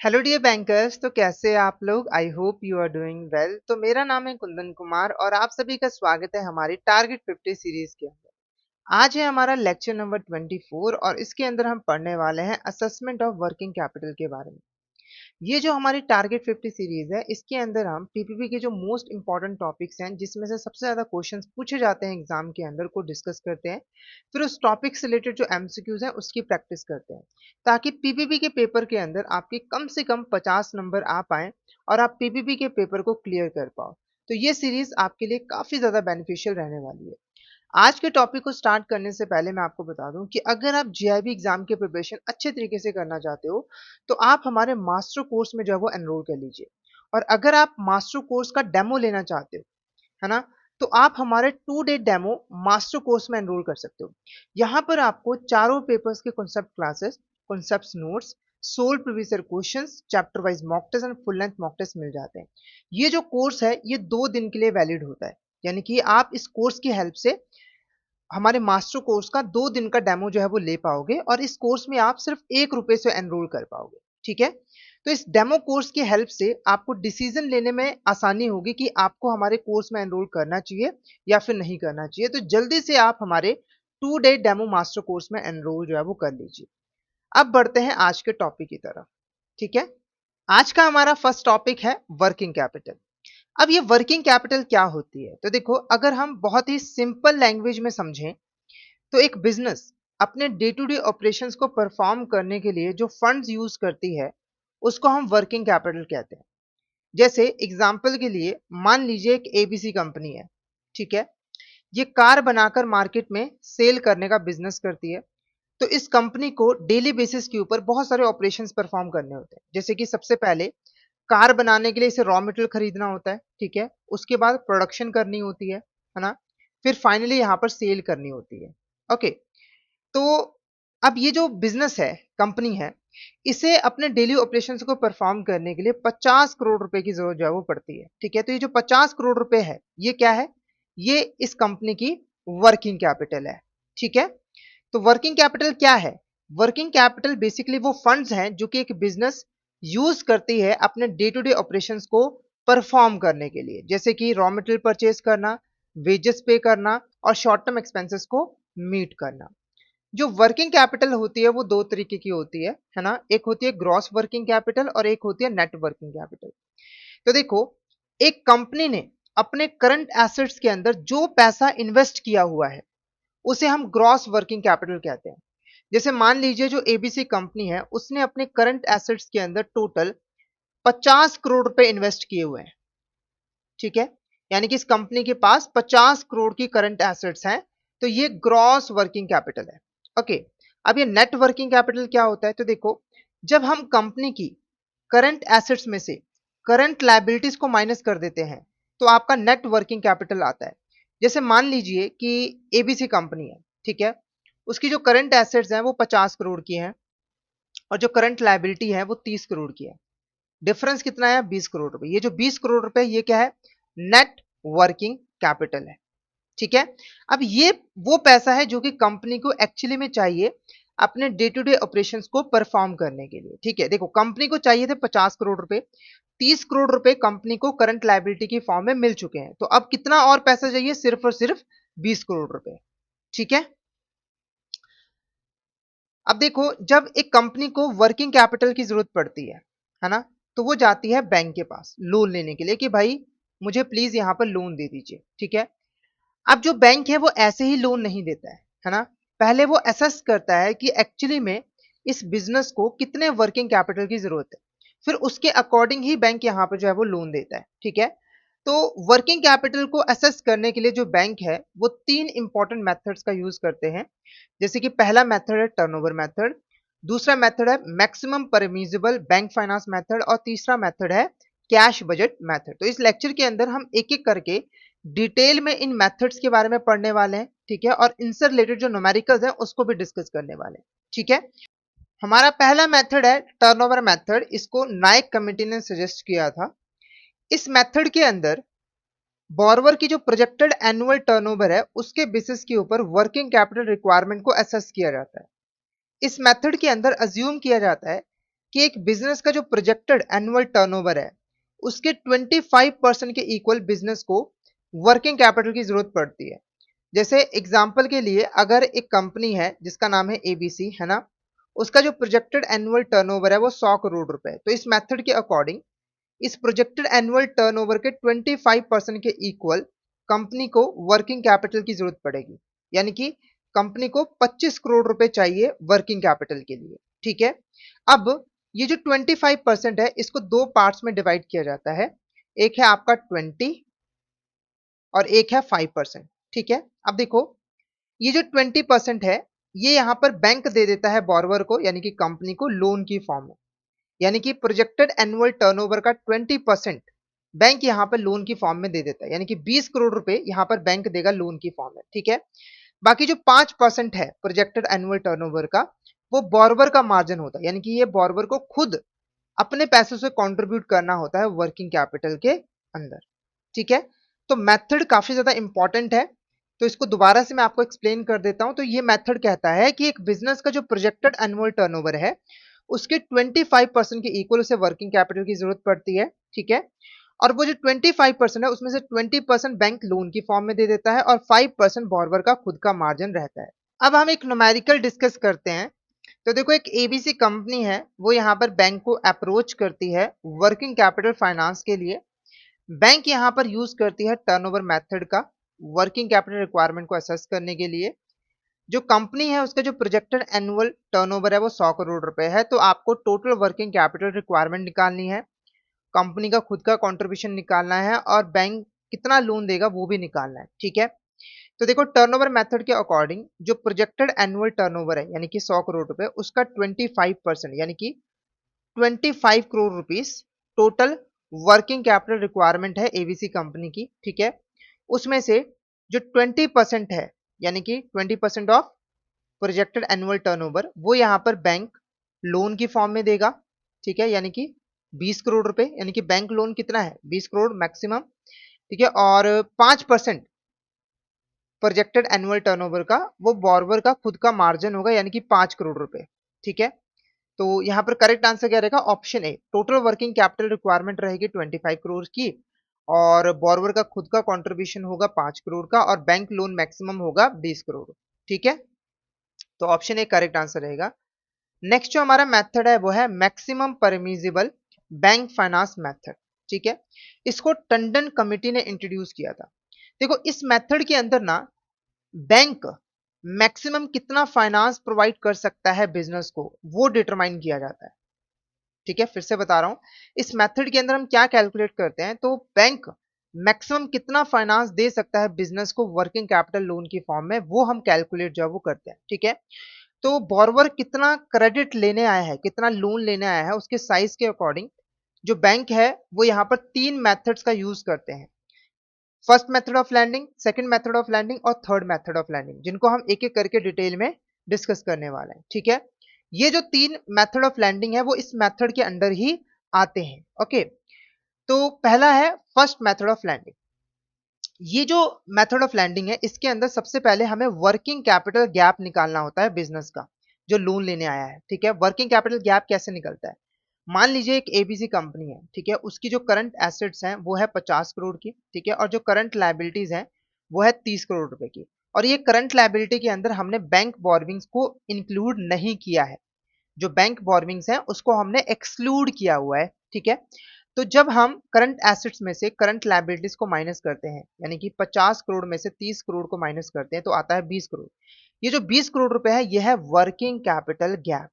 Hello dear bankers. तो कैसे आप लोग? I hope you are doing well. तो मेरा नाम है कुंदन कुमार और आप सभी का स्वागत है हमारी टारगेट 50 सीरीज के अंदर। आज है हमारा लेक्चर नंबर 24 और इसके अंदर हम पढ़ने वाले हैं असेसमेंट ऑफ वर्किंग कैपिटल के बारे में। ये जो हमारी टारगेट 50 सीरीज है इसके अंदर हम पीपीपी के जो मोस्ट इंपॉर्टेंट टॉपिक्स हैं जिसमें से सबसे ज्यादा क्वेश्चंस पूछे जाते हैं एग्जाम के अंदर को डिस्कस करते हैं। फिर उस टॉपिक से रिलेटेड जो एमसीक्यूज हैं उसकी प्रैक्टिस करते हैं ताकि पीपीपी के पेपर के अंदर आपके कम से कम 50 नंबर आ पाए और आप पीपीपी के पेपर को क्लियर कर पाओ। तो ये सीरीज आपके लिए काफी ज्यादा बेनिफिशियल रहने वाली है। आज के टॉपिक को स्टार्ट करने से पहले मैं आपको बता दूं कि अगर आप जीआईबी एग्जाम के प्रिपरेशन अच्छे तरीके से करना चाहते हो तो आप हमारे मास्टर कोर्स में जो है वो एनरोल कर लीजिए। और अगर आप मास्टर कोर्स का डेमो लेना चाहते हो, है ना, तो आप हमारे 2 डे डेमो मास्टर कोर्स में एनरोल कर सकते हो। यहाँ पर आपको चारों पेपर्स के concept classes, concept notes, solved previous questions, chapter wise mock test and full length mock test मिल जाते हैं। ये जो कोर्स है ये 2 दिन के लिए वैलिड होता है, यानी कि आप इस कोर्स की हेल्प से हमारे मास्टर कोर्स का 2 दिन का डेमो जो है वो ले पाओगे और इस कोर्स में आप सिर्फ ₹1 से एनरोल कर पाओगे। ठीक है, तो इस डेमो कोर्स की हेल्प से आपको डिसीजन लेने में आसानी होगी कि आपको हमारे कोर्स में एनरोल करना चाहिए या फिर नहीं करना चाहिए। तो जल्दी से आप हमारे 2 डे डेमो मास्टर कोर्स में एनरोल जो है वो कर लीजिए। अब बढ़ते हैं आज के टॉपिक की तरफ। ठीक है, आज का हमारा फर्स्ट टॉपिक है वर्किंग कैपिटल। अब ये वर्किंग कैपिटल क्या होती है? तो देखो, अगर हम बहुत ही सिंपल लैंग्वेज में समझें तो एक बिजनेस अपने डे टू डे ऑपरेशंस को परफॉर्म करने के लिए जो फंड्स यूज करती है उसको हम वर्किंग कैपिटल कहते हैं। जैसे एग्जांपल के लिए मान लीजिए एक एबीसी कंपनी है। ठीक है, ये कार बनाकर मार्केट में सेल करने का बिजनेस करती है। तो इस कंपनी को डेली बेसिस के ऊपर बहुत सारे ऑपरेशंस परफॉर्म करने होते हैं। जैसे कि सबसे पहले कार बनाने के लिए इसे रॉ मटेरियल खरीदना होता है। ठीक है, उसके बाद प्रोडक्शन करनी होती है ना, फिर फाइनली यहाँ पर सेल करनी होती है। ओके, तो अब ये जो बिजनेस है, कंपनी है, इसे अपने डेली ऑपरेशंस को परफॉर्म करने के लिए 50 करोड़ रुपए की जरूरत जो है वो पड़ती है। ठीक है, तो ये जो 50 करोड़ रुपए है ये क्या है? ये इस कंपनी की वर्किंग कैपिटल है। ठीक है, तो वर्किंग कैपिटल क्या है? वर्किंग कैपिटल बेसिकली वो फंड्स हैं जो कि एक बिजनेस यूज करती है अपने डे टू डे ऑपरेशंस को परफॉर्म करने के लिए, जैसे कि रॉ मटेरियल परचेज करना, वेजेस पे करना और शॉर्ट टर्म एक्सपेंसेस को मीट करना। जो वर्किंग कैपिटल होती है वो दो तरीके की होती है ना। एक होती है ग्रॉस वर्किंग कैपिटल और एक होती है नेट वर्किंग कैपिटल। तो देखो, एक कंपनी ने अपने करंट एसेट्स के अंदर जो पैसा इन्वेस्ट किया हुआ है उसे हम ग्रॉस वर्किंग कैपिटल कहते हैं। जैसे मान लीजिए जो एबीसी कंपनी है उसने अपने करंट एसेट्स के अंदर टोटल 50 करोड़ रुपए इन्वेस्ट किए हुए हैं। ठीक है, यानी कि इस कंपनी के पास 50 करोड़ की करंट एसेट्स हैं। तो ये ग्रॉस वर्किंग कैपिटल है। ओके, अब ये नेट वर्किंग कैपिटल क्या होता है? तो देखो, जब हम कंपनी की करंट एसेट्स में से करंट लायबिलिटीज को माइनस कर देते हैं तो आपका नेट वर्किंग कैपिटल आता है। जैसे मान लीजिए कि एबीसी कंपनी है। ठीक है, उसकी जो करंट एसेट्स हैं वो 50 करोड़ की हैं और जो करंट लायबिलिटी है वो 30 करोड़ की है। डिफरेंस कितना है? 20 करोड़ रुपए। ये जो 20 करोड़ रुपए ये क्या है? नेट वर्किंग कैपिटल है। ठीक है, अब ये वो पैसा है जो कि कंपनी को एक्चुअली में चाहिए अपने डे टू डे ऑपरेशंस को परफॉर्म करने के लिए। ठीक है, देखो कंपनी को चाहिए थे 50 करोड़ रुपए, 30 करोड़ रुपए कंपनी को करंट लायबिलिटी की फॉर्म में मिल चुके हैं। तो अब कितना और पैसा चाहिए? सिर्फ और सिर्फ 20 करोड़ रुपए। ठीक है, अब देखो, जब एक कंपनी को वर्किंग कैपिटल की जरूरत पड़ती है ना, तो वो जाती है बैंक के पास लोन लेने के लिए कि भाई मुझे प्लीज यहाँ पर लोन दे दीजिए। ठीक है, अब जो बैंक है वो ऐसे ही लोन नहीं देता है ना। पहले वो असेस करता है कि एक्चुअली में इस बिजनेस को कितने वर्किंग कैपिटल की जरूरत है, फिर उसके अकॉर्डिंग ही बैंक यहाँ पर जो है वो लोन देता है। ठीक है, तो वर्किंग कैपिटल को असेस करने के लिए जो बैंक है वो 3 इंपॉर्टेंट मेथड्स का यूज करते हैं। जैसे कि पहला मेथड है टर्नओवर मेथड, दूसरा मेथड है maximum permissible bank finance method और तीसरा मेथड है कैश बजट मेथड। तो इस लेक्चर के अंदर हम एक एक करके डिटेल में इन मेथड्स के बारे में पढ़ने वाले हैं। ठीक है, और इनसे रिलेटेड जो न्यूमेरिकल्स हैं उसको भी डिस्कस करने वाले हैं। ठीक है, हमारा पहला मेथड है टर्नओवर मेथड। इसको नाइक कमेटी ने सजेस्ट किया था। इस मेथड के अंदर बोरवर की जो प्रोजेक्टेड एनुअल टर्नओवर है उसके बेसिस के ऊपर वर्किंग कैपिटल रिक्वायरमेंट को असेस किया जाता है। इस मेथड के अंदर अज्यूम किया जाता है कि एक बिजनेस का जो प्रोजेक्टेड एनुअल टर्नओवर है उसके 25% के इक्वल बिजनेस को वर्किंग कैपिटल की जरूरत पड़ती है। जैसे एग्जांपल के लिए अगर एक कंपनी है जिसका नाम है एबीसी, है ना, उसका जो प्रोजेक्टेड एनुअल टर्नओवर है वो 100 करोड़ रुपए, तो इस मेथड के अकॉर्डिंग इस प्रोजेक्टेड एनुअल टर्नओवर के 25% के इक्वल कंपनी को वर्किंग कैपिटल की जरूरत पड़ेगी। यानी कि कंपनी को 25 करोड़ रुपए चाहिए वर्किंग कैपिटल के लिए। ठीक है, अब ये जो 25% है इसको दो पार्ट्स में डिवाइड किया जाता है, एक है आपका 20 और एक है 5%। ठीक है, अब देखो ये जो 20% है ये यहां पर बैंक दे देता है बोरोवर को यानी कि कंपनी को लोन की फॉर्म में। यानी कि प्रोजेक्टेड एनुअल टर्नओवर का 20% बैंक यहां पर लोन की फॉर्म में दे देता है, यानी कि 20 करोड़ रुपए यहां पर बैंक देगा लोन की फॉर्म में। ठीक है, बाकी जो 5% है प्रोजेक्टेड एनुअल टर्नओवर का वो बोरोवर का मार्जिन होता है, यानी कि ये बोरोवर को खुद अपने पैसों से कंट्रीब्यूट करना होता है वर्किंग कैपिटल के अंदर। ठीक है, तो मेथड काफी ज्यादा इंपॉर्टेंट है, तो इसको दोबारा से मैं आपको एक्सप्लेन कर देता हूं। तो ये मेथड कहता है कि एक बिजनेस का जो प्रोजेक्टेड एनुअल टर्नओवर है उसके 25% के इक्वल उसे वर्किंग कैपिटल की जरूरत पड़ती है। ठीक है, और वो जो 25% है उसमें से 20% बैंक लोन की फॉर्म में दे देता है और 5% बोरोवर का खुद का मार्जिन रहता है। अब हम एक न्यूमेरिकल डिस्कस करते हैं। तो देखो एक एबीसी कंपनी है वो यहाँ पर बैंक को अप्रोच करती है वर्किंग कैपिटल फाइनेंस के लिए। बैंक यहाँ पर यूज करती है टर्नओवर मेथड का वर्किंग कैपिटल रिक्वायरमेंट को असेस करने के लिए। जो कंपनी है उसका जो प्रोजेक्टेड एनुअल टर्नओवर है वो 100 करोड़ रुपए है, तो आपको टोटल वर्किंग कैपिटल रिक्वायरमेंट निकालनी है, कंपनी का खुद का कंट्रीब्यूशन निकालना है और बैंक कितना लोन देगा वो भी निकालना है। ठीक है, तो देखो टर्नओवर मेथड के अकॉर्डिंग जो प्रोजेक्टेड एनुअल टर्नओवर है यानी कि 100 करोड़ रुपए उसका 25% यानी कि 25 crore rupees total working capital requirement है एबीसी कंपनी की। ठीक है, उसमें से जो 20% है यानी कि 20% ऑफ प्रोजेक्टेड एनुअल टर्नओवर वो यहाँ पर बैंक लोन की फॉर्म में देगा। ठीक है, यानी कि 20 करोड़ रुपए, यानी कि बैंक लोन कितना है 20 करोड़ मैक्सिमम। ठीक है, और 5% प्रोजेक्टेड एनुअल टर्नओवर का वो बोरोवर का खुद का मार्जिन होगा यानी कि 5 करोड़ रुपए। ठीक है, तो यहाँ पर करेक्ट आंसर क्या रहेगा option A, total working capital requirement रहेगी 25 करोड़ की और बोरोवर का खुद का कंट्रीब्यूशन होगा 5 करोड़ का और बैंक लोन मैक्सिमम होगा 20 करोड़। ठीक है, तो ऑप्शन ए करेक्ट आंसर रहेगा। नेक्स्ट जो हमारा मेथड है वो है maximum permissible bank finance method. ठीक है, इसको टंडन कमिटी ने इंट्रोड्यूस किया था। देखो इस मेथड के अंदर ना बैंक मैक्सिमम कितना फाइनेंस प्रोवाइड कर सकता है बिजनेस को वो डिटरमाइन किया जाता है। ठीक है, फिर से बता रहा हूं, इस मेथड के अंदर हम क्या कैलकुलेट करते हैं, तो बैंक मैक्सिमम कितना फाइनेंस दे सकता है बिजनेस को वर्किंग कैपिटल लोन की फॉर्म में वो हम कैलकुलेट जो है वो करते हैं। ठीक है, तो बोरोवर कितना क्रेडिट लेने आया है कितना लोन लेने आया है उसके साइज के अकॉर्डिंग जो बैंक है वो यहाँ पर तीन मेथड्स का यूज करते हैं, first method of landing, second method of landing और थर्ड मेथड ऑफ लैंडिंग, जिनको हम एक एक करके डिटेल में डिस्कस करने वाले हैं। ठीक है, ये जो तीन मेथड ऑफ लैंडिंग है वो इस मेथड के अंडर ही आते हैं। ओके, तो पहला है फर्स्ट मेथड ऑफ लैंडिंग। ये जो मेथड ऑफ लैंडिंग है इसके अंदर सबसे पहले हमें वर्किंग कैपिटल गैप निकालना होता है बिजनेस का जो लोन लेने आया है। ठीक है, वर्किंग कैपिटल गैप कैसे निकलता है, मान लीजिए एक एबीसी कंपनी है। ठीक है, उसकी जो करंट एसेट्स हैं वो है 50 करोड़ की। ठीक है, और जो करंट लायबिलिटीज हैं वो है 30 करोड़ रुपए की, और ये करंट लायबिलिटी के अंदर हमने बैंक बोरविंग्स को इंक्लूड नहीं किया है, जो बैंक बोरविंग्स हैं उसको हमने एक्सक्लूड किया हुआ है। ठीक है, तो जब हम करंट एसेट्स में से करंट लायबिलिटीज को माइनस करते हैं यानी कि 50 करोड़ में से 30 करोड़ को माइनस करते हैं तो आता है 20 करोड़। ये जो 20 करोड़ रुपए है यह है वर्किंग कैपिटल गैप।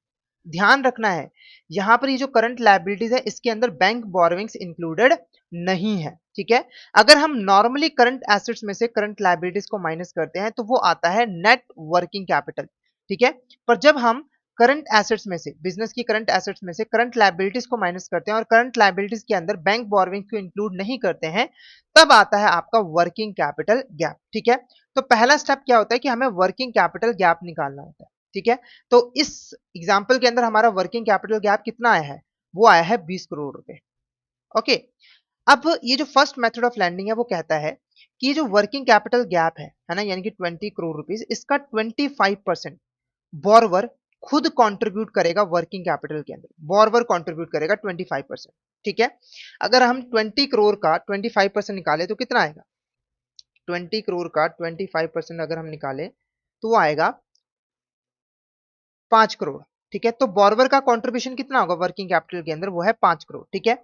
ध्यान रखना है यहां पर ये जो करंट लायबिलिटीज है इसके अंदर बैंक बोरोविंग्स इंक्लूडेड नहीं है। ठीक है, अगर हम नॉर्मली करंट एसेट्स में से करंट लायबिलिटीज को माइनस करते हैं तो वो आता है नेट वर्किंग कैपिटल। ठीक है, पर जब हम करंट एसेट्स में से बिजनेस की करंट एसेट्स में से करंट लायबिलिटीज को माइनस करते हैं और करंट लायबिलिटीज के अंदर बैंक बोरोविंग को इंक्लूड नहीं करते हैं तब आता है आपका वर्किंग कैपिटल गैप। ठीक है, तो पहला स्टेप क्या होता है कि हमें वर्किंग कैपिटल गैप निकालना होता है। ठीक है, तो इस एग्जाम्पल के अंदर हमारा वर्किंग कैपिटल गैप कितना आया है, वो आया है 20 करोड़ रुपए। ओके, अब ये जो फर्स्ट मेथड ऑफ लैंडिंग है वो कहता है कि ये जो वर्किंग कैपिटल गैप है ना, यानी कि 20 करोड़ रुपीस, इसका 25% बोरवर खुद कंट्रीब्यूट करेगा वर्किंग कैपिटल के अंदर, बोरवर कंट्रीब्यूट करेगा 25%। ठीक है, अगर हम 20 करोड़ का 25% निकाले तो कितना आएगा? 20 करोड़ का 25% अगर हम निकाले तो वो आएगा 5 करोड़। ठीक है, तो बोरवर का कंट्रीब्यूशन कितना होगा वर्किंग कैपिटल के अंदर? वो है 5 करोड़। ठीक है,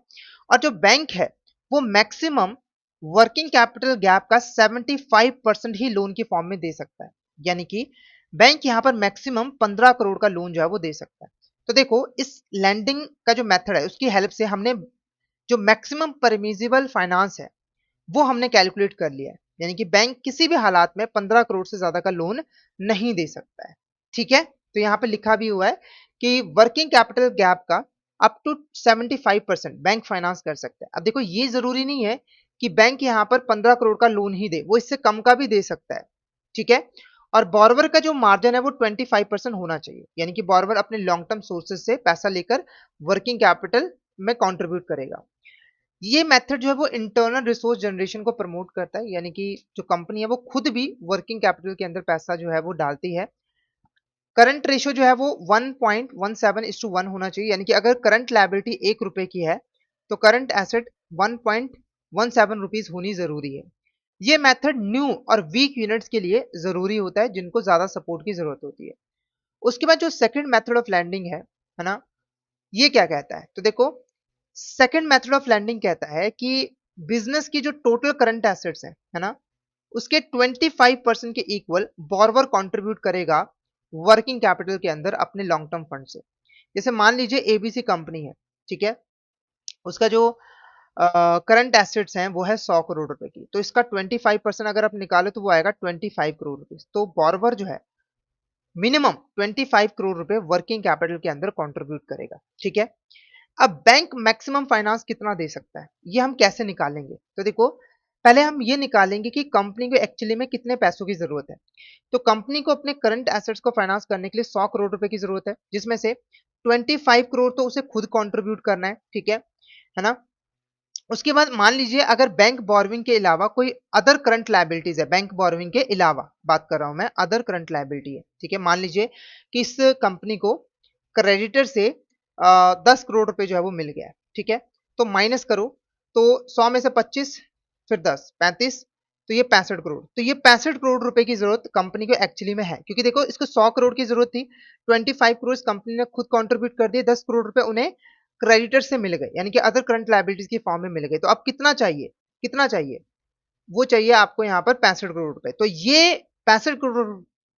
और जो बैंक है वो मैक्सिमम वर्किंग कैपिटल गैप का 75% ही लोन की फॉर्म में दे सकता है, यानी कि बैंक यहां पर मैक्सिमम 15 करोड़ का लोन जो है वो दे सकता है। तो देखो, इस लैंडिंग का जो मेथड है उसकी हेल्प से हमने जो मैक्सिमम परमिजिबल फाइनेंस है वो हमने कैलकुलेट कर लिया है, यानी कि बैंक किसी भी हालात में 15 करोड़ से ज्यादा का लोन नहीं दे सकता है। ठीक है, तो यहां पे लिखा भी हुआ है कि वर्किंग कैपिटल गैप का अप टू 75% बैंक फाइनेंस कर सकता है। अब देखो, ये जरूरी नहीं है कि बैंक यहां पर 15 करोड़ का लोन ही दे, वो इससे कम का भी दे सकता है। ठीक है, और बॉर्वर का जो मार्जिन है वो 25% होना चाहिए, यानी कि बॉर्वर अपने लॉन्ग टर्म सोर्सेज से पैसा लेकर वर्किंग कैपिटल में कंट्रीब्यूट करेगा। ये मेथड जो है वो इंटरनल रिसोर्स जनरेशन को प्रमोट करता है, यानी कि जो कंपनी है वो खुद भी वर्किंग कैपिटल के अंदर पैसा जो है वो डालती है। करंट रेशियो जो है वो 1.17:1 होना चाहिए, यानी कि अगर करंट लायबिलिटी 1 रुपए की है तो करंट एसेट 1.17 रुपीज होनी जरूरी है। ये मेथड न्यू और वीक यूनिट्स के लिए जरूरी होता है जिनको ज्यादा सपोर्ट की जरूरत होती है। उसके बाद जो सेकंड मेथड ऑफ लैंडिंग है ना, ये क्या कहता है? तो देखो, सेकंड मेथड ऑफ लैंडिंग कहता है कि बिजनेस की जो टोटल करंट एसेट्स है ना, उसके 25% के इक्वल बोरवर कंट्रीब्यूट करेगा वर्किंग कैपिटल के अंदर अपने लॉन्ग टर्म फंड से। जैसे मान लीजिए एबीसी कंपनी है, ठीक है, उसका जो करंट एसेट्स हैं वो है 100 करोड़ रुपए की, तो इसका 25% अगर आप निकालो तो वो आएगा 25 करोड़ रुपए। तो बोरवर जो है मिनिमम 25 करोड़ रुपए वर्किंग कैपिटल के अंदर कंट्रीब्यूट करेगा। ठीक है, अब बैंक मैक्सिमम फाइनेंस कितना दे सकता है, ये हम कैसे निकालेंगे? तो देखो, पहले हम ये निकालेंगे कि कंपनी को एक्चुअली में कितने पैसों की जरूरत है। तो कंपनी को अपने करंट एसेट्स को फाइनेंस करने के लिए 100 करोड़ रुपए की जरूरत है, जिसमें से 25 करोड़ तो उसे खुद कंट्रीब्यूट करना है। ठीक है ना? उसके बाद मान लीजिए अगर बैंक बोरोइंग के अलावा कोई अदर करंट लायबिलिटीज है, बैंक बोरोइंग के अलावा बात कर रहा हूं मैं, अदर करंट लायबिलिटी है। ठीक है, मान लीजिए कि इस कंपनी को क्रेडिटर से 10 करोड़ रुपए जो है वो मिल गया है। ठीक है, तो माइनस करो, तो 100 में से 25, फिर 10, 35, तो ये 65 करोड़। तो ये 65 करोड़ रुपए की जरूरत कंपनी को एक्चुअली में है, क्योंकि देखो इसको 100 करोड़ की जरूरत थी, 25 करोड़ कंपनी ने खुद कंट्रीब्यूट कर दिए, 10 करोड़ रुपए उन्हें क्रेडिटर से मिल गए, यानी कि अदर करंट लायबिलिटीज की फॉर्म में मिल गए। तो अब कितना चाहिए? कितना चाहिए? वो चाहिए आपको यहाँ पर 65 करोड़ रुपए। तो ये 65 करोड़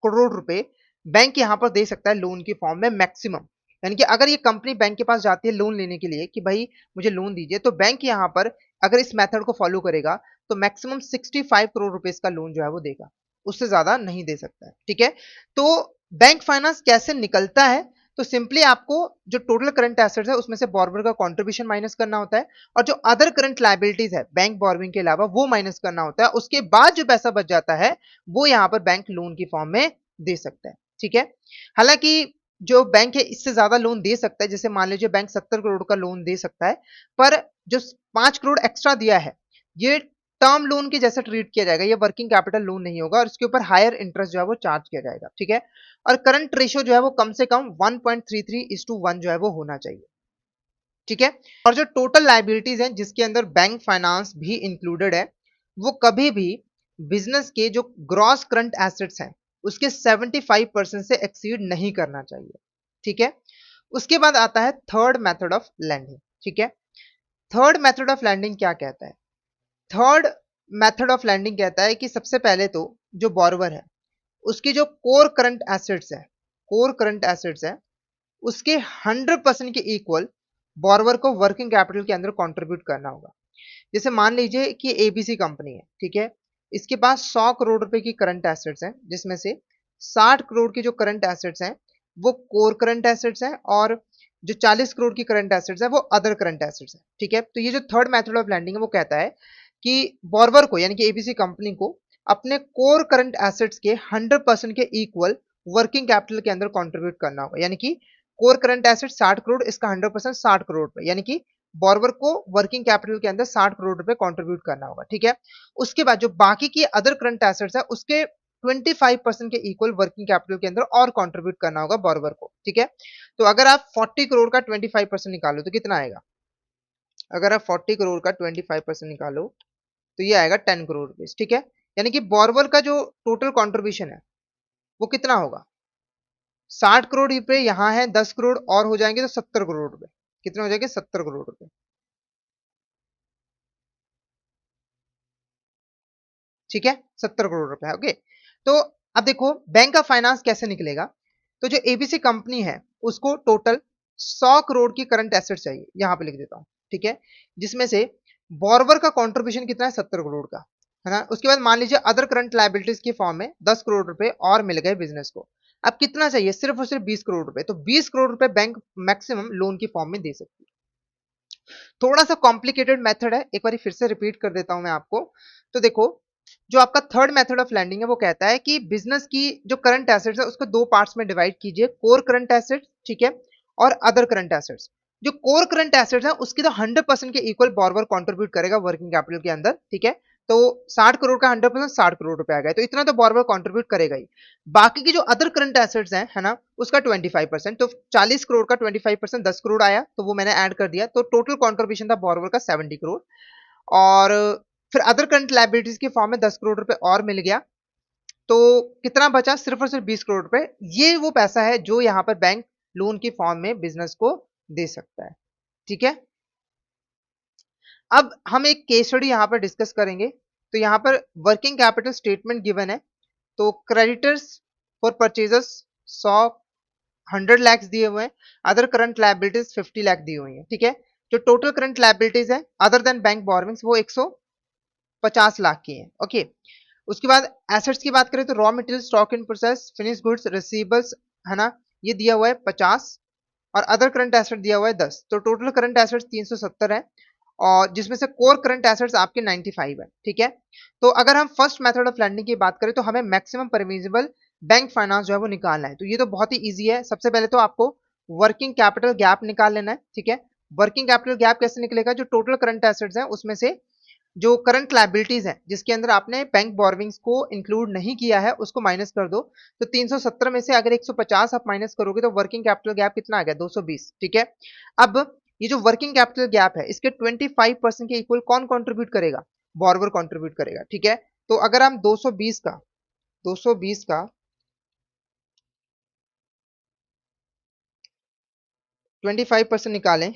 करोड़ रुपए बैंक यहाँ पर दे सकता है लोन की फॉर्म में मैक्सिमम। यानी कि अगर ये कंपनी बैंक के पास जाती है लोन लेने के लिए कि भाई मुझे लोन दीजिए, तो बैंक यहाँ पर अगर इस मेथड को फॉलो करेगा तो मैक्सिमम 65 करोड़ रुपए का लोन जो है वो देगा, उससे ज्यादा नहीं दे सकता है। ठीक है, तो बैंक फाइनेंस कैसे निकलता है? तो सिंपली आपको जो टोटल करंट एसेट्स है उसमें से बोरवर का कंट्रीब्यूशन माइनस करना होता है, और जो अदर करंट लायबिलिटीज है बैंक बोरोइंग के अलावा वो माइनस करना होता है। उसके बाद जो पैसा बच जाता है वो यहाँ पर बैंक लोन की फॉर्म में दे सकता है। ठीक है, हालांकि जो बैंक है इससे ज्यादा लोन दे सकता है, जैसे मान लीजिए बैंक 70 करोड़ का लोन दे सकता है, पर जो 5 करोड़ एक्स्ट्रा दिया है ये टर्म लोन के जैसा ट्रीट किया जाएगा, ये वर्किंग कैपिटल लोन नहीं होगा, और इसके ऊपर हायर इंटरेस्ट जो है वो चार्ज किया जाएगा। ठीक है, और करंट रेशियो जो है वो कम से कम 1.33:1 जो है वो होना चाहिए। ठीक है, और जो टोटल लायबिलिटीज हैं जिसके अंदर बैंक फाइनेंस भी इंक्लूडेड है, वो कभी भी बिजनेस के जो ग्रॉस करंट एसेट्स हैं उसके 75% से एक्सीड नहीं करना चाहिए। ठीक है, उसके बाद आता है थर्ड मेथड ऑफ लैंडिंग। ठीक है, थर्ड मेथड ऑफ लैंडिंग क्या कहता है? थर्ड मेथड ऑफ लैंडिंग कहता है कि सबसे पहले तो जो बोरवर है उसकी जो कोर करंट एसेट्स है, कोर करंट एसेट्स है उसके 100% के इक्वल बोरवर को वर्किंग कैपिटल के अंदर कंट्रीब्यूट करना होगा। जैसे मान लीजिए कि एबीसी कंपनी है, ठीक है, इसके पास 100 करोड़ रुपए की करंट एसेट्स हैं, जिसमें से 60 करोड़ की जो करंट एसेट्स हैं वो कोर करंट एसेट्स हैं, और जो 40 करोड़ की करंट एसेट्स है वो अदर करंट एसेट्स है। ठीक है, तो ये जो थर्ड मेथड ऑफ लैंडिंग है वो कहता है कि बोरवर को यानी कि एबीसी कंपनी को अपने कोर करंट एसेट्स के 100% के इक्वल वर्किंग कैपिटल के अंदर कंट्रीब्यूट करना होगा, यानी कि कोर करंट एसेट 60 करोड़, इसका 100% 60 करोड़ रुपए, यानी कि बोरवर को वर्किंग कैपिटल के अंदर 60 करोड़ रुपए कंट्रीब्यूट करना होगा। ठीक है, उसके बाद जो बाकी की अदर करंट एसेट्स है उसके 25% के इक्वल वर्किंग कैपिटल के अंदर और कंट्रीब्यूट करना होगा बोरोवर को, ठीक है। तो अगर आप 40 करोड़ का 25% निकालो तो कितना आएगा? अगर आप 40 करोड़ का 25% निकालो तो ये आएगा 10 करोड़ रुपीस, ठीक है। यानी कि बोरवेल का जो टोटल कंट्रीब्यूशन है वो कितना होगा? 60 करोड़ रुपए यहाँ है, 10 करोड़ और हो जाएंगे तो 70 करोड़ रुपए। कितने हो जाएंगे? 70 करोड़ रुपए, ठीक है। 70 करोड़ रुपए, ओके। तो अब देखो बैंक का फाइनेंस कैसे निकलेगा। तो जो एबीसी कंपनी है उसको टोटल 100 करोड़ की करंट एसेट चाहिए, यहां पे लिख देता हूं, ठीक है। जिसमें से बोरवर का कंट्रीब्यूशन कितना है? 70 करोड़ का, है ना। उसके बाद मान लीजिए अदर करंट लायबिलिटीज की फॉर्म में 10 करोड़ रुपए और मिल गए बिजनेस को। अब कितना चाहिए? सिर्फ और सिर्फ 20 करोड़ रुपए। तो 20 करोड़ रुपए बैंक मैक्सिमम लोन की फॉर्म में दे सकती है। थोड़ा सा कॉम्प्लिकेटेड मेथड है, एक बार फिर से रिपीट कर देता हूं मैं आपको। तो देखो, जो आपका थर्ड मेथड ऑफ लैंडिंग है वो कहता है कि बिजनेस की जो करंट एसेट्स है उसको दो पार्ट्स में डिवाइड कीजिए, कोर करंट एसेट्स, ठीक है, और अदर करंट एसेट्स। जो कोर करंट एसेट्स है उसकी तो 100% के इक्वल बॉर्वर कंट्रीब्यूट करेगा वर्किंग कैपिटल के अंदर, ठीक है। तो 60 करोड़ का 100% 60 करोड़ रुपए आ गए, तो इतना तो बॉर्वर कंट्रीब्यूट करेगा ही। बाकी की जो अदर करंट एसेट्स हैं, है ना, उसका 25%, तो 40 करोड़ का 25% 10 करोड़ आया, तो वो मैंने ऐड कर दिया, तो टोटल कंट्रीब्यूशन था बॉर्वर का 70 करोड़। और फिर अदर करंट लायबिलिटीज की फॉर्म में 10 करोड़ रुपए और मिल गया, तो कितना बचा? सिर्फ और सिर्फ 20 करोड़ रुपए। ये वो पैसा है जो यहाँ पर बैंक लोन की फॉर्म में बिजनेस को दे सकता है, ठीक है। अब हम एक केस स्टडी यहाँ पर डिस्कस करेंगे। तो यहाँ पर वर्किंग कैपिटल स्टेटमेंट गिवन है। तो क्रेडिटर्स फॉर परचेजर्स 100 लाख दिए हुए हैं, अदर करंट लायबिलिटीज 50 लाख दी हुई है, ठीक है। जो टोटल करंट लायबिलिटीज है अदर देन बैंक बोरोविंग्स वो 150 लाख की है, ओके। उसके बाद एसेट्स की बात करें तो raw material, stock in process, finish goods, receivables, है ना, ये दिया हुआ है 50, और अदर करंट एसेट दिया हुआ है 10। तो टोटल करंट एसेट्स 370 है, और जिसमें से कोर करंट एसेट्स आपके 95 है, ठीक है। तो अगर हम फर्स्ट मेथड ऑफ लैंडिंग की बात करें तो हमें मैक्सिमम परमिजिबल बैंक फाइनेंस जो है वो निकालना है। तो ये तो बहुत ही ईजी है। सबसे पहले तो आपको वर्किंग कैपिटल गैप निकाल लेना है, ठीक है। वर्किंग कैपिटल गैप कैसे निकलेगा? जो टोटल करंट एसेट्स हैं उसमें से जो करंट लायबिलिटीज है जिसके अंदर आपने बैंक बोरोविंग्स को इंक्लूड नहीं किया है उसको माइनस कर दो। तो 370 में से अगर 150 आप माइनस करोगे तो वर्किंग कैपिटल गैप कितना आ गया? 220, ठीक है। अब ये जो वर्किंग कैपिटल गैप है इसके 25% के इक्वल कौन कंट्रीब्यूट करेगा? बोरोवर कंट्रीब्यूट करेगा, ठीक है। तो अगर हम 220 का 25% निकालें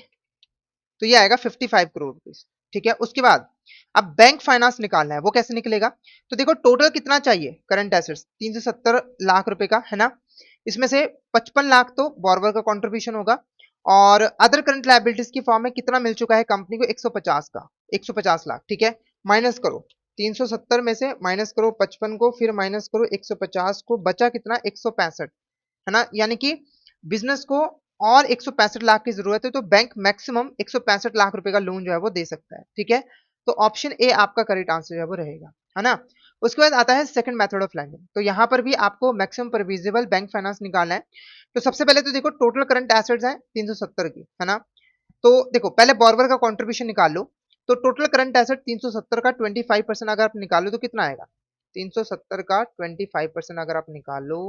तो ये आएगा 55 करोड़ रुपीस, ठीक है। उसके बाद अब बैंक फाइनेंस निकालना है, वो कैसे निकलेगा? तो देखो टोटल कितना चाहिए करंट एसेट्स? 370 लाख रुपए का, है ना। इसमें से 55 लाख तो बोरोवर का कंट्रीब्यूशन होगा, और अदर करंट लायबिलिटीज की फॉर्म में कितना मिल चुका है कंपनी को? 150 का, 150 लाख, ठीक है। माइनस करो 370 में से माइनस करो 55 को, फिर माइनस करो 150 को, बचा कितना? 165, है ना। यानी कि बिजनेस को और 165 लाख की जरूरत है, तो बैंक मैक्सिमम 165 लाख रुपए का लोन जो है वो दे सकता है, ठीक है। तो ऑप्शन ए आपका करेक्ट आंसर जो है वो रहेगा, है ना। उसके बाद आता है सेकंड मेथड ऑफ लैंडिंग। तो यहां पर भी आपको मैक्सिमम प्रोविजिबल बैंक फाइनेंस निकालना है। तो सबसे पहले तो देखो टोटल करंट एसेट्स हैं 370 की, है ना। तो देखो पहले बोरोवर का कंट्रीब्यूशन निकाल लो। तो टोटल करंट एसेट 370 का 25% अगर आप निकालो तो कितना आएगा? 370 का 25% अगर आप निकालो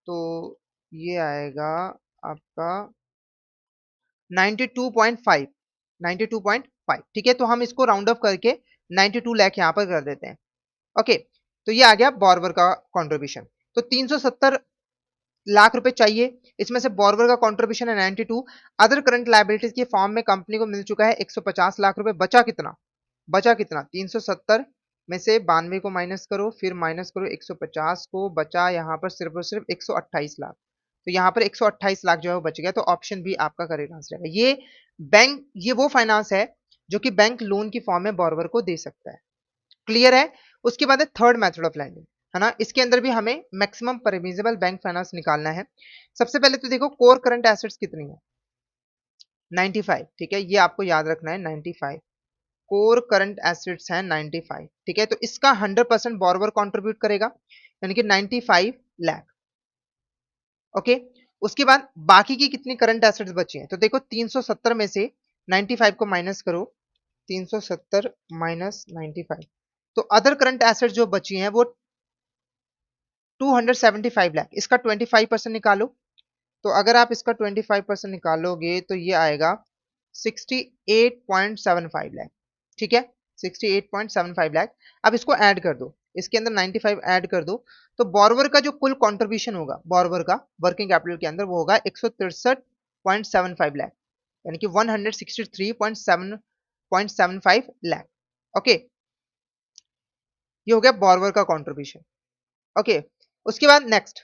तो ये आएगा आपका 92.5, 92.5, ठीक है। तो हम इसको राउंड ऑफ करके 92 लाख यहाँ पर कर देते हैं, ओके। तो ये आ गया बोरोवर का कंट्रीब्यूशन। तो 370 लाख रुपए चाहिए, इसमें से बोरोवर का कंट्रीब्यूशन है 92, अदर करंट लायबिलिटीज के फॉर्म में कंपनी को मिल चुका है 150 लाख रुपए। बचा कितना? 370 में से 92 को माइनस करो, फिर माइनस करो 150 को, बचा यहाँ पर सिर्फ और सिर्फ 128 लाख। तो यहाँ पर 128 लाख जो है वो बच गया। तो ऑप्शन बी आपका करेक्ट आंसर है। ये वो फाइनेंस है जो कि बैंक लोन की फॉर्म में बोरोवर को दे सकता है। क्लियर है? उसके बाद है थर्ड मेथड ऑफ लैंडिंग, है ना। इसके अंदर भी हमें मैक्सिमम परमिजिबल बैंक फाइनेंस निकालना है। सबसे पहले तो देखो कोर करंट एसेट्स कितनी है? 95, ठीक है, ये आपको याद रखना है 95। कोर करंट एसेट्स हैं 95, ठीक है। तो इसका 100% बोरोवर कंट्रीब्यूट करेगा, यानी कि 95 लाख, ओके। उसके बाद बाकी की कितनी करंट एसेट्स बची हैं? तो देखो 370 में से 95 को माइनस करो, 370 माइनस 95, तो अदर करंट एसेट्स जो बची हैं वो 275 लाख, इसका 25% निकालो। तो अगर आप इसका 25% निकालोगे तो ये आएगा 68.75 लाख। ठीक है, 68.75 लाख। अब इसको ऐड कर दो, इसके अंदर 95 ऐड कर दो, तो बोरवर का जो कुल कंट्रीब्यूशन होगा बोरवर का वर्किंग कैपिटल के अंदर वो होगा 163.75 लाख, यानी कि 163.75 लाख। ओके, ये हो गया बोरवर का कंट्रीब्यूशन। ओके, उसके बाद नेक्स्ट,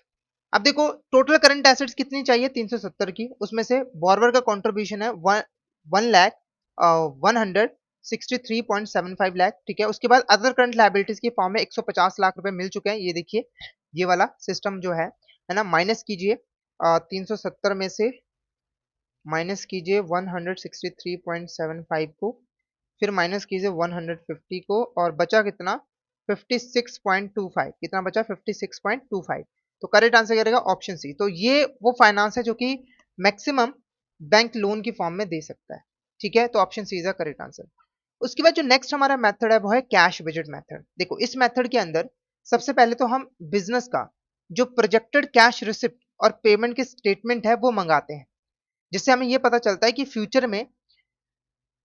अब देखो टोटल करंट एसेट्स कितनी चाहिए 370 की, उसमें से बोरवर का कंट्रीब्यूशन है 1,163.75 लाख। ठीक है, उसके बाद अदर करंट लायबिलिटीज की फॉर्म में 150 लाख रुपए मिल चुके हैं। ये देखिए, ये वाला सिस्टम जो है ना, माइनस कीजिए 370 में से माइनस कीजिए 163.75 को, फिर माइनस कीजिए 150 को, और बचा कितना 56.25, कितना बचा 56.25। तो करेक्ट आंसर करेगा ऑप्शन सी। तो ये वो फाइनेंस है जो कि मैक्सिमम बैंक लोन की फॉर्म में दे सकता है। ठीक है, तो option C is the correct answer. उसके बाद जो नेक्स्ट हमारा मेथड है वो है कैश बजट मेथड। देखो इस मेथड के अंदर सबसे पहले तो हम बिजनेस का जो प्रोजेक्टेड कैश रिसिप्ट और पेमेंट के स्टेटमेंट है वो मंगाते हैं, जिससे हमें ये पता चलता है कि फ्यूचर में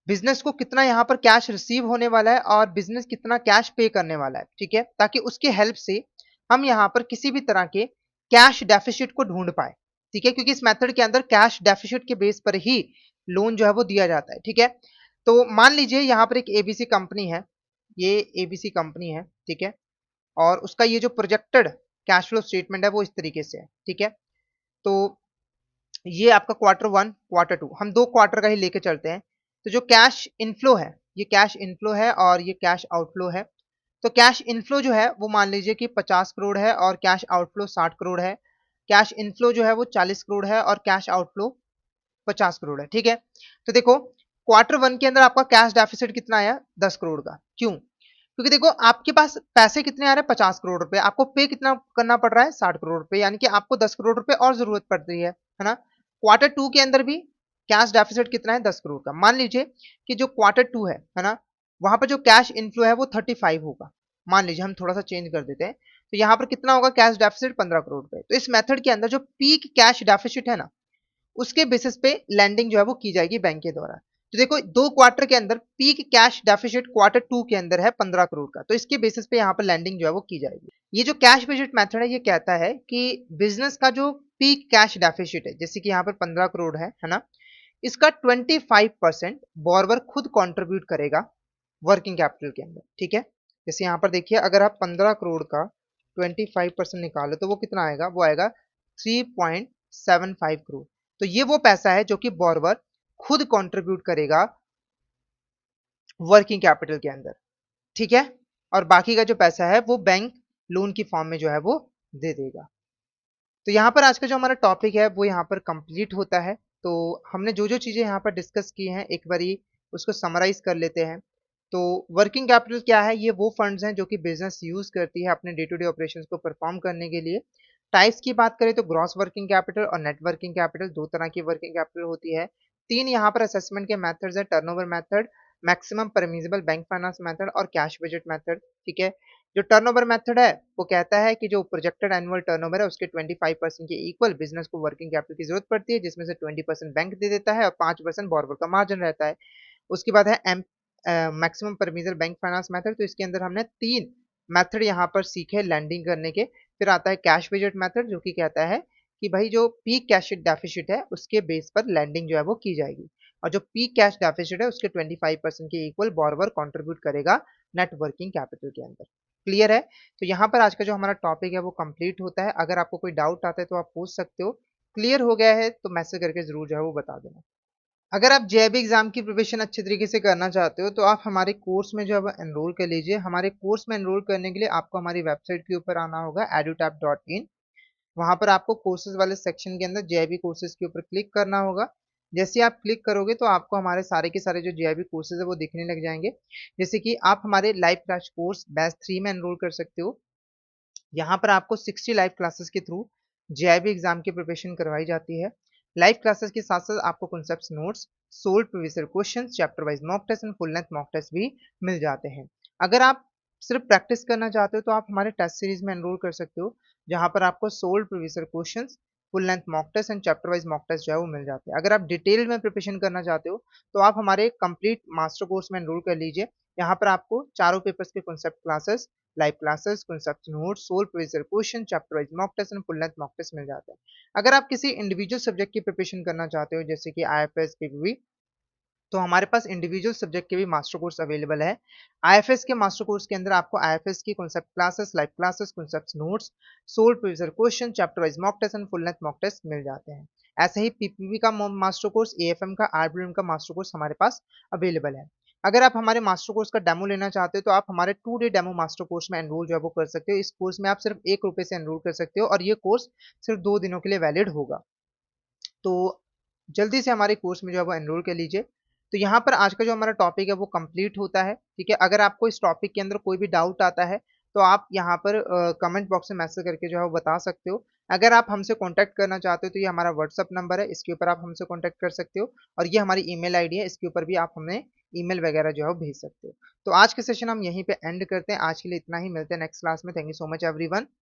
बिजनेस को कितना यहाँ पर कैश रिसीव होने वाला है और बिजनेस कितना कैश पे करने वाला है। ठीक है, ताकि उसके हेल्प से हम यहाँ पर किसी भी तरह के कैश डेफिसिट को ढूंढ पाए। ठीक है, क्योंकि इस मेथड के अंदर कैश डेफिसिट के बेस पर ही लोन जो है वो दिया जाता है। ठीक है, तो मान लीजिए यहाँ पर एक एबीसी कंपनी है, ये एबीसी कंपनी है। ठीक है, और उसका ये जो प्रोजेक्टेड कैश फ्लो स्टेटमेंट है वो इस तरीके से है। ठीक है, तो ये आपका क्वार्टर वन क्वार्टर टू, हम दो क्वार्टर का ही लेके चलते हैं। तो जो कैश इनफ्लो है, ये कैश इनफ्लो है और ये कैश आउटफ्लो है। तो कैश इनफ्लो जो है वो मान लीजिए कि 50 करोड़ है और कैश आउटफ्लो 60 करोड़ है। कैश इनफ्लो जो है वो 40 करोड़ है और कैश आउटफ्लो 50 करोड़ है। ठीक है, तो देखो क्वार्टर वन के अंदर आपका कैश डेफिसिट कितना आया 10 करोड़ का। क्यों? क्योंकि देखो आपके पास पैसे कितने आ रहे हैं 50 करोड़ रुपए, आपको पे कितना करना पड़ रहा है 60 करोड़ रुपए, यानी कि आपको 10 करोड़ रुपए और जरूरत पड़ रही है ना। क्वार्टर टू के अंदर भी कैश डेफिसिट कितना है 10 करोड़ का। मान लीजिए कि जो क्वार्टर टू है ना, वहां पर जो कैश इनफ्लो है वो 35 होगा। मान लीजिए हम थोड़ा सा चेंज कर देते हैं, तो यहाँ पर कितना होगा कैश डेफिसिट 15 करोड़ रुपए। तो इस मेथड के अंदर जो पीक कैश डेफिसिट है ना, उसके बेसिस पे लैंडिंग जो है वो की जाएगी बैंक के द्वारा। तो देखो दो क्वार्टर के अंदर peak cash deficit quarter two के अंदर है 15 करोड़ का, तो इसके बेसिस पे यहाँ पर लैंडिंग जो है वो की जाएगी। ये जो कैश बजट मेथड है ये कहता है कि बिजनेस का जो पीक कैश डेफिसिट है, जैसे कि यहाँ पर 15 करोड़ है ना, इसका 25% बोरवर खुद कंट्रीब्यूट करेगा वर्किंग कैपिटल के अंदर। ठीक है, जैसे यहाँ पर देखिए अगर आप 15 करोड़ का 25% निकालो तो वो कितना आएगा, वो आएगा 3.75 करोड़। तो ये वो पैसा है जो कि बोरवर खुद कंट्रीब्यूट करेगा वर्किंग कैपिटल के अंदर। ठीक है, और बाकी का जो पैसा है वो बैंक लोन की फॉर्म में जो है वो दे देगा। तो यहाँ पर आज का जो हमारा टॉपिक है वो यहाँ पर कंप्लीट होता है। तो हमने जो जो चीजें यहाँ पर डिस्कस की हैं एक बारी उसको समराइज कर लेते हैं। तो वर्किंग कैपिटल क्या है, ये वो फंड्स हैं जो कि बिजनेस यूज करती है अपने डे टू डे ऑपरेशंस को परफॉर्म करने के लिए। टाइप्स की बात करें तो ग्रॉस वर्किंग कैपिटल और नेट वर्किंग कैपिटल, दो तरह की वर्किंग कैपिटल होती है। तीन यहाँ पर असेसमेंट के मेथड्स है, turnover method, maximum permissible bank finance method और कैश बजट मेथड। ठीक है, जो टर्नओवर मेथड है वो कहता है कि जो प्रोजेक्टेड एनुअल टर्नओवर है उसके 25% के इक्वल बिजनेस को वर्किंग कैपिटल की जरूरत पड़ती है, जिसमें से 20% बैंक दे देता है और 5% बोरवर का मार्जिन रहता है। उसके बाद है मैक्सिमम परमिजल बैंक फाइनेंस मेथड। तो इसके अंदर हमने तीन मेथड यहाँ पर सीखे लैंडिंग करने के। फिर आता है कैश बजट मेथड जो कि कहता है कि भाई जो पीक कैश डेफिसिट है उसके बेस पर लैंडिंग जो है वो की जाएगी, और जो पीक कैश डेफिसिट है उसके 25% के इक्वल बोरवर कंट्रीब्यूट करेगा नेट वर्किंग कैपिटल के अंदर। क्लियर है? तो यहाँ पर आज का जो हमारा टॉपिक है वो कंप्लीट होता है। अगर आपको कोई डाउट आता है तो आप पूछ सकते हो। क्लियर हो गया है तो मैसेज करके जरूर जो है वो बता देना। अगर आप जेईबी एग्जाम की प्रिपरेशन अच्छे तरीके से करना चाहते हो तो आप हमारे कोर्स में जो है एनरोल कर लीजिए। हमारे कोर्स में एनरोल करने के लिए आपको हमारी वेबसाइट के ऊपर आना होगा edutap.in। वहां पर आपको कोर्सेज वाले सेक्शन के अंदर जेईबी कोर्सेज के ऊपर क्लिक करना होगा। जैसे आप क्लिक करोगे तो आपको हमारे सारे के सारे जो जेईबी कोर्सेज है वो दिखने लग जाएंगे। जैसे कि आप हमारे लाइव क्रैश कोर्स बैच 3 में एनरोल कर सकते हो। यहाँ पर आपको 60 लाइव क्लासेस के थ्रू जेईबी एग्जाम की प्रिपरेशन करवाई जाती है। लाइव क्लासेस के साथ साथ आपको concept notes, solve previous questions, chapter wise mock test and full length mock test भी मिल जाते हैं। अगर आप सिर्फ प्रैक्टिस करना चाहते हो तो आप हमारे टेस्ट सीरीज में एनरोल कर सकते हो। जहाँ पर आपको solved previous year questions, full length mock test and chapter wise mock test जो है वो मिल जाते हैं। अगर आप डिटेल में प्रिपरेशन करना चाहते हो तो आप हमारे कंप्लीट मास्टर कोर्स में एनरोल कर लीजिए। यहाँ पर आपको चारों पेपर्स के concept classes, live classes, concept notes, solved previous year question, chapter wise mock test and full length mock test मिल जाते हैं। अगर आप किसी इंडिविजुअल सब्जेक्ट की प्रिपरेशन करना चाहते हो जैसे कि आईएफएस, पीपीबी, तो हमारे पास इंडिविजुअल सब्जेक्ट के भी मास्टर कोर्स अवेलेबल है। आईएफएस के मास्टर कोर्स के अंदर आपको आईएफएस की concept classes, live classes, concept notes, solved previous year question, chapter wise mock test and full length mock test मिल जाते हैं। ऐसे ही पीपीबी का मास्टर कोर्स, एएफएम का, आरबीएम का मास्टर कोर्स हमारे पास अवेलेबल है। अगर आप हमारे मास्टर कोर्स का डेमो लेना चाहते हो तो आप हमारे 2 डे डेमो मास्टर कोर्स में एनरोल जो है वो कर सकते हो। इस कोर्स में आप सिर्फ ₹1 से एनरोल कर सकते हो और ये कोर्स सिर्फ 2 दिनों के लिए वैलिड होगा। तो जल्दी से हमारे कोर्स में जो है वो एनरोल कर लीजिए। तो यहाँ पर आज का जो हमारा टॉपिक है वो कंप्लीट होता है, ठीक है। अगर आपको इस टॉपिक के अंदर कोई भी डाउट आता है तो आप यहाँ पर कमेंट बॉक्स में मैसेज करके जो है वो बता सकते हो। अगर आप हमसे कांटेक्ट करना चाहते हो तो ये हमारा व्हाट्सअप नंबर है, इसके ऊपर आप हमसे कांटेक्ट कर सकते हो और ये हमारी ईमेल आईडी है, इसके ऊपर भी आप हमें ईमेल वगैरह जो है वो भेज सकते हो। तो आज के सेशन हम यहीं पे एंड करते हैं। आज के लिए इतना ही, मिलते हैं नेक्स्ट क्लास में। Thank you so much everyone.